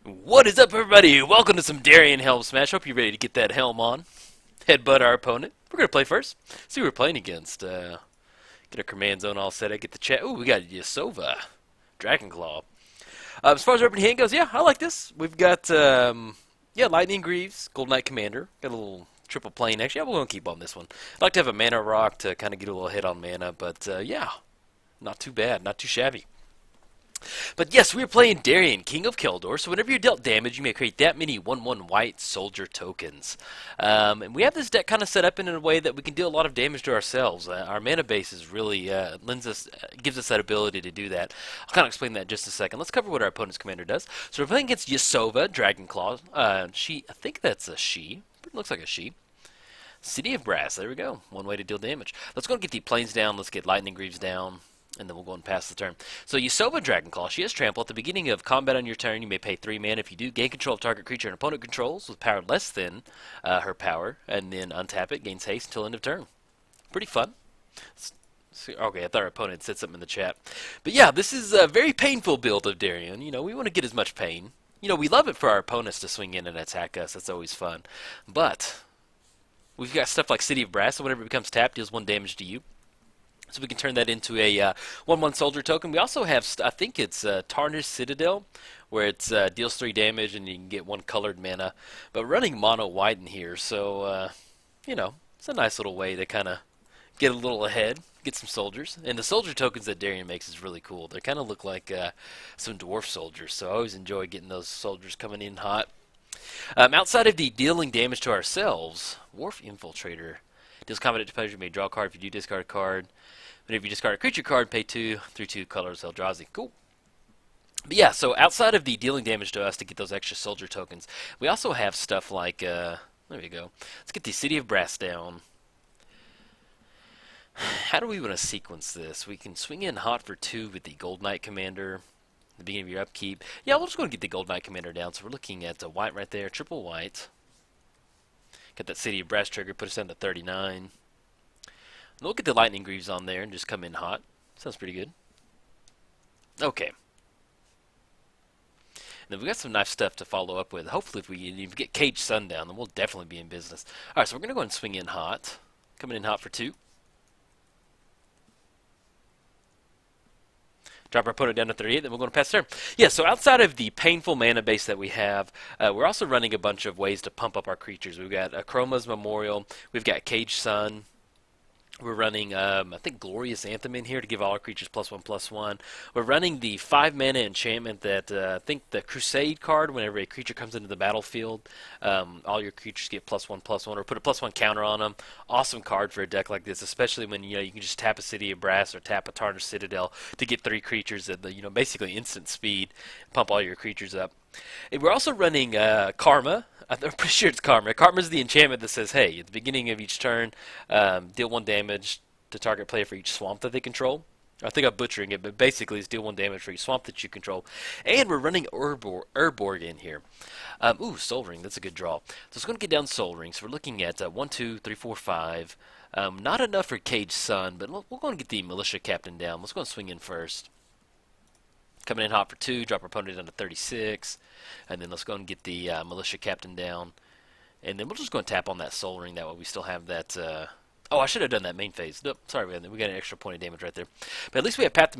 What is up, everybody? Welcome to some Darien Helm Smash. Hope you're ready to get that helm on. Headbutt our opponent. We're going to play first. See who we're playing against. Get our command zone all set. I get the chat. Ooh, we got Yasova Dragonclaw. As far as opening hand goes, yeah, I like this. We've got, Lightning Greaves, Gold Knight Commander. Got a little triple plane. Actually, yeah, we're going to keep on this one. I'd like to have a mana rock to kind of get a little hit on mana, but yeah, not too bad. Not too shabby. But yes, we are playing Darien, King of Kjeldor, so whenever you're dealt damage, you may create that many 1/1 white soldier tokens. And we have this deck kind of set up in a way that we can deal a lot of damage to ourselves. Our mana base is really gives us that ability to do that. I'll kind of explain that in just a second. Let's cover what our opponent's commander does. So we're playing against Yasova Dragonclaw. I think that's a she. It looks like a she. City of Brass, there we go. One way to deal damage. Let's go and get the planes down. Let's get Lightning Greaves down. And then we'll go and pass the turn. So Yasova Dragonclaw, she has trample. At the beginning of combat on your turn, you may pay 3 mana. If you do, gain control of target creature an opponent controls with power less than her power, and then untap it, gains haste until end of turn. Pretty fun. Okay, I thought our opponent said something in the chat. But yeah, this is a very painful build of Darien. You know, we want to get as much pain. You know, we love it for our opponents to swing in and attack us. That's always fun. But we've got stuff like City of Brass, so whenever it becomes tapped, deals 1 damage to you. So we can turn that into a 1/1 soldier token. We also have, I think it's Tarnished Citadel, where it deals 3 damage and you can get 1 colored mana. But running mono white in here, so, you know, it's a nice little way to kind of get a little ahead, get some soldiers. And the soldier tokens that Darien makes is really cool. They kind of look like some dwarf soldiers, so I always enjoy getting those soldiers coming in hot. Outside of the dealing damage to ourselves, Wharf Infiltrator deals combat to pleasure. You may draw a card. If you do, discard a card. Whenever you discard a creature card, pay 2, 3/2 colors Eldrazi. Cool. But yeah, so outside of the dealing damage to us to get those extra soldier tokens, we also have stuff like, there we go. Let's get the City of Brass down. How do we want to sequence this? We can swing in hot for 2 with the Gold Knight Commander. At the beginning of your upkeep. Yeah, we'll just go and get the Gold Knight Commander down. So we're looking at a white right there, triple white. Got that City of Brass trigger, put us down to 39. We'll get the Lightning Greaves on there and just come in hot. Sounds pretty good. Okay. And then we've got some nice stuff to follow up with. Hopefully if we even get Cage Sun down, then we'll definitely be in business. Alright, so we're going to go and swing in hot. Coming in hot for 2. Drop our opponent down to 38, then we're going to pass turn. Yeah, so outside of the painful mana base that we have, we're also running a bunch of ways to pump up our creatures. We've got Chroma's Memorial. We've got Cage Sun. We're running, I think, Glorious Anthem in here to give all our creatures +1/+1. We're running the 5 mana enchantment that, I think the Crusade card, whenever a creature comes into the battlefield, all your creatures get +1/+1, or put a +1 counter on them. Awesome card for a deck like this, especially when, you know, you can just tap a City of Brass or tap a Tarnished Citadel to get 3 creatures at the, you know, basically instant speed, pump all your creatures up. And we're also running Karma. I'm pretty sure it's Karma. Karma's the enchantment that says, hey, at the beginning of each turn, deal 1 damage to target player for each swamp that they control. I think I'm butchering it, but basically it's deal 1 damage for each swamp that you control. And we're running Urborg in here. Soul Ring, that's a good draw. So it's going to get down Soul Ring. So we're looking at 1, 2, 3, 4, 5. Not enough for Cage Sun, but we're going to get the Militia Captain down. Let's go and swing in first. Coming in hot for 2, drop our opponent down to 36. And then let's go and get the Militia Captain down. And then we'll just go and tap on that Soul Ring. That way we still have that... Oh, I should have done that main phase. Nope, sorry, we got an extra point of damage right there. But at least we have Path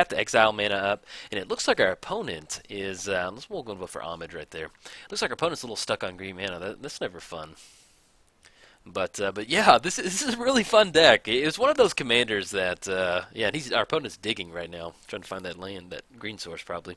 to Exile mana up. And it looks like our opponent is... we'll go and vote for Homage right there. Looks like our opponent's a little stuck on green mana. That's never fun. But yeah, this is a really fun deck. It's one of those commanders that yeah, and our opponent's digging right now, trying to find that land, that green source probably.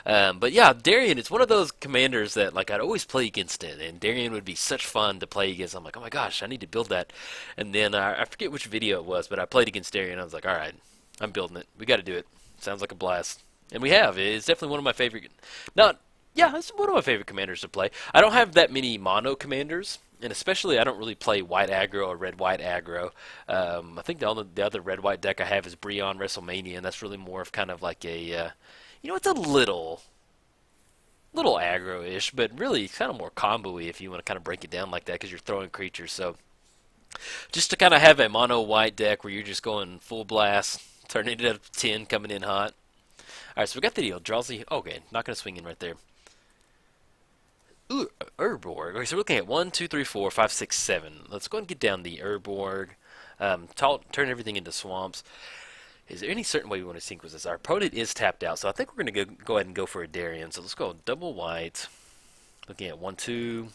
But yeah, Darien, it's one of those commanders that like I'd always play against it, and Darien would be such fun to play against. I'm like, oh my gosh, I need to build that. And then I forget which video it was, but I played against Darien. And I was like, all right, I'm building it. We got to do it. Sounds like a blast, and we have. It's definitely one of my favorite. Yeah, it's one of my favorite commanders to play. I don't have that many mono commanders. And especially, I don't really play white aggro or red-white aggro. I think the other red-white deck I have is Breon WrestleMania, and that's really more of kind of like a, you know, it's a little aggro-ish, but really kind of more combo-y if you want to kind of break it down like that because you're throwing creatures. So just to kind of have a mono-white deck where you're just going full blast, turning it up to 10, coming in hot. All right, so we got the deal. Eldrazi. Okay, not going to swing in right there. Ooh, Urborg. Okay, so we're looking at 1, 2, 3, 4, 5, 6, 7. Let's go and get down the Urborg. Turn everything into swamps. Is there any certain way we want to sequence this? Our opponent is tapped out, so I think we're going to go ahead and go for a Darien. So let's go double white. Looking at 1, 2.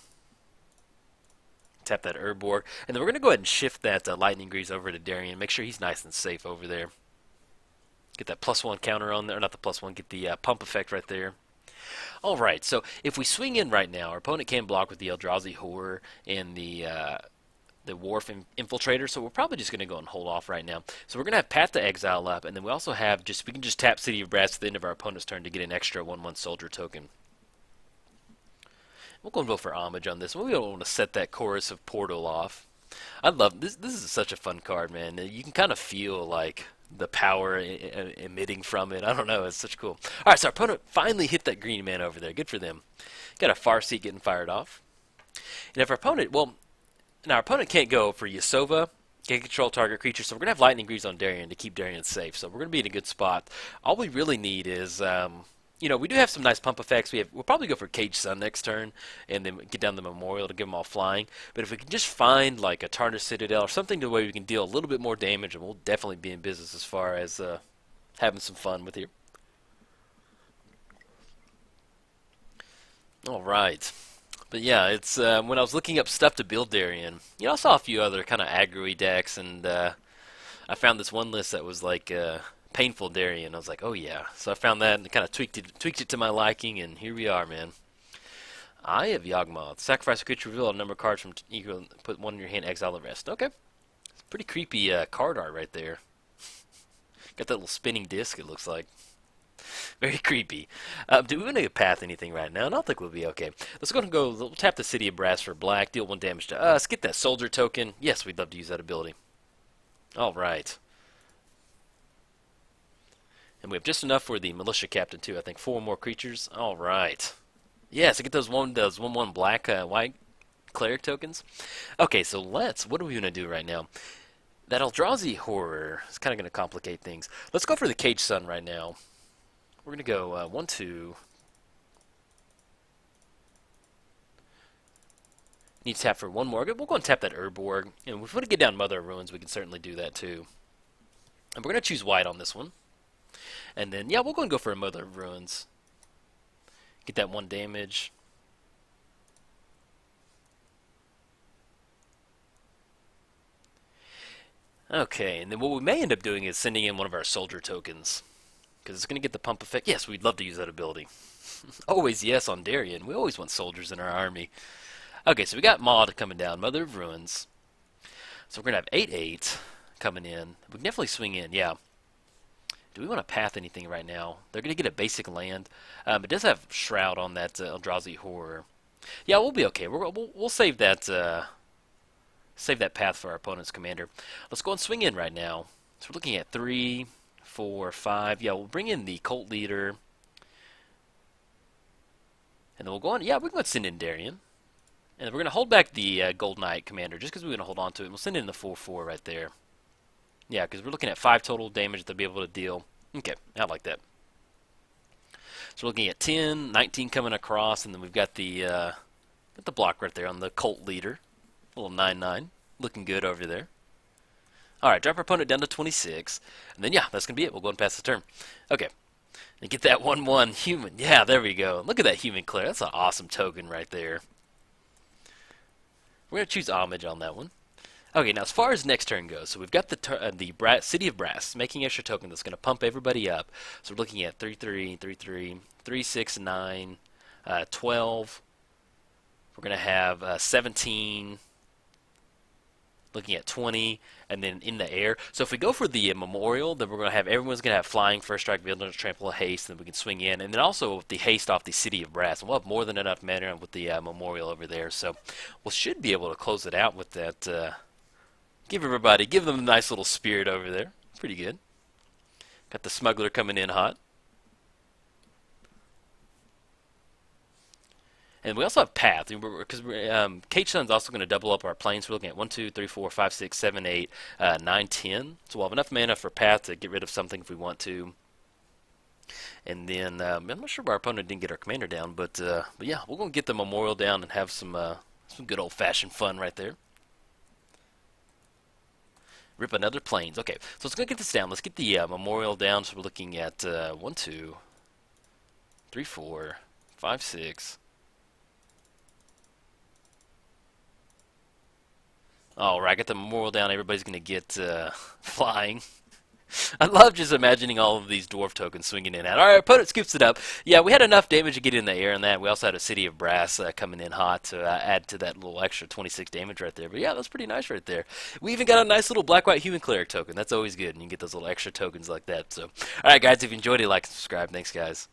Tap that Urborg. And then we're going to go ahead and shift that Lightning Grease over to Darien. Make sure he's nice and safe over there. Get that +1 counter on there. Not the +1, get the pump effect right there. Alright, so if we swing in right now, our opponent can block with the Eldrazi Horror and the Wharf Infiltrator, so we're probably just going to go and hold off right now. So we're going to have Path to Exile up, and then we also have we can just tap City of Brass at the end of our opponent's turn to get an extra 1/1 soldier token. We'll go and vote for Homage on this. We don't want to set that Chorus of Portal off. I love this. This is such a fun card, man. You can kind of feel like the power emitting from it. I don't know. It's such cool. All right, so our opponent finally hit that green man over there. Good for them. Got a Farseek getting fired off. And if our opponent, well, now our opponent can't go for Yasova, can't control target creature, so we're going to have Lightning Greaves on Darien to keep Darien safe. So we're going to be in a good spot. All we really need is, you know, we do have some nice pump effects. We'll probably go for Cage Sun next turn and then get down the Memorial to give them all flying. But if we can just find like a Tarnished Citadel or something to where we can deal a little bit more damage, and we'll definitely be in business as far as having some fun with here. All right. But yeah, it's when I was looking up stuff to build Darien, you know, I saw a few other kind of aggro-y decks, and I found this one list that was like Painful Darien. I was like, oh yeah. So I found that and kind of tweaked it to my liking, and here we are, man. Eye of Yawgmoth. Sacrifice a creature, reveal a number of cards from equal, put one in your hand, exile the rest. Okay. It's pretty creepy card art right there. Got that little spinning disc, it looks like. Very creepy. Do we want to path anything right now? I don't think we'll be okay. Let's we'll tap the City of Brass for black, deal 1 damage to us, get that soldier token. Yes, we'd love to use that ability. Alright. And we have just enough for the Militia Captain too. I think 4 more creatures. Alright. Yes, I get those 1/1 black, white cleric tokens. Okay, so what are we going to do right now? That Eldrazi Horror is kind of going to complicate things. Let's go for the Cage Sun right now. We're going to go 1, 2. Need to tap for 1 more. We'll go and tap that Urborg. And if we want to get down Mother of Ruins, we can certainly do that too. And we're going to choose white on this one. And then, yeah, we'll go and go for a Mother of Ruins. Get that 1 damage. Okay, and then what we may end up doing is sending in one of our soldier tokens. Because it's going to get the pump effect. Yes, we'd love to use that ability. Always yes on Darien. We always want soldiers in our army. Okay, so we got Maud coming down, Mother of Ruins. So we're going to have 8/8 coming in. We can definitely swing in, yeah. Do we want to path anything right now? They're going to get a basic land. It does have Shroud on that Eldrazi Horror. Yeah, we'll be okay. We'll save that path for our opponent's commander. Let's go and swing in right now. So we're looking at 3, 4, 5. Yeah, we'll bring in the Cult Leader. And then we'll go on. Yeah, we can go send in Darien. And then we're going to hold back the Gold Knight commander just because we're going to hold on to it. We'll send in the 4/4 right there. Yeah, because we're looking at 5 total damage they'll be able to deal. Okay, I like that. So we're looking at 10, 19 coming across, and then we've got the block right there on the Cult Leader. A little 9/9. Looking good over there. Alright, drop our opponent down to 26. And then, yeah, that's going to be it. We'll go and pass the turn. Okay. And get that 1/1 human. Yeah, there we go. Look at that human cleric. That's an awesome token right there. We're going to choose Homage on that one. Okay, now as far as next turn goes, so we've got the City of Brass, making extra token that's going to pump everybody up. So we're looking at 3/3, 3/3, 3, 6, 9, 12. We're going to have 17. Looking at 20, and then in the air. So if we go for the Memorial, then we're going to have everyone's going to have Flying, First Strike, Vigilance, Trample, Haste, and then we can swing in. And then also the Haste off the City of Brass. And we'll have more than enough mana with the Memorial over there. So we should be able to close it out with that. Give them a nice little spirit over there. Pretty good. Got the Smuggler coming in hot. And we also have Path, because Cage Sun's also going to double up our planes. We're looking at 1, 2, 3, 4, 5, 6, 7, 8, 9, 10. So we'll have enough mana for Path to get rid of something if we want to. And then I'm not sure why our opponent didn't get our commander down, but yeah, we're gonna get the memorial down and have some good old-fashioned fun right there. Rip another planes. Okay, so let's go get this down. Let's get the memorial down. So we're looking at 1, 2, 3, 4, 5, 6. All right, get the memorial down. Everybody's gonna get flying. I love just imagining all of these dwarf tokens swinging in and out. All right, opponent scoops it up. Yeah, we had enough damage to get in the air in that. We also had a City of Brass coming in hot to add to that little extra 26 damage right there. But yeah, that's pretty nice right there. We even got a nice little black-white human cleric token. That's always good, and you get those little extra tokens like that. So, all right, guys, if you enjoyed it, like and subscribe. Thanks, guys.